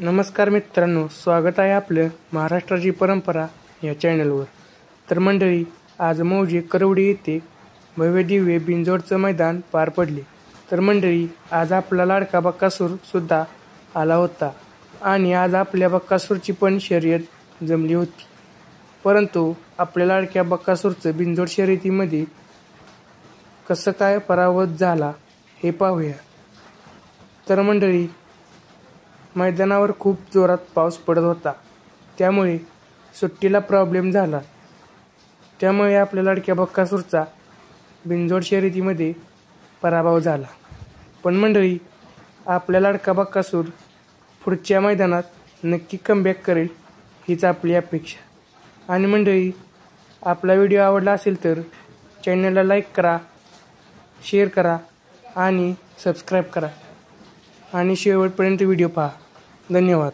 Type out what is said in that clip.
नमस्कार मित्रांनो, स्वागत आहे आपलं महाराष्ट्राची परंपरा या चॅनलवर। तर मंडळी, आज मौजे करवडी येथे भव्य दिव्य बिनजोडचं मैदान पार पडले। तर मंडळी, आज आपला लाडका बकासूर सुद्धा आला होता आणि आज आपल्या बकासूरची पण शर्यत जमली होती। परंतु आपल्या लाडक्या बकासूरचं बिनजोड शर्यतीमध्ये कसं काय पराभव झाला हे पाहूया। तर मंडळी, मैदानावर खूप जोरात पाऊस पडत होता, त्यामुळे सुट्टीला प्रॉब्लेम झाला। त्यामुळे आपल्या लाडक्या बकासूरचा बिनजोड शर्यतीमध्ये पराभव झाला। पण मंडळी, आपल्या लाडका बकासूर पुढच्या मैदानात नक्की कमबॅक करेल हीच आपली अपेक्षा। आणि मंडळी, आपला व्हिडिओ आवडला असेल तर चॅनलला लाईक करा, शेअर करा आणि सबस्क्राईब करा आणि शेवटपर्यंत व्हिडिओ पहा। धन्यवाद।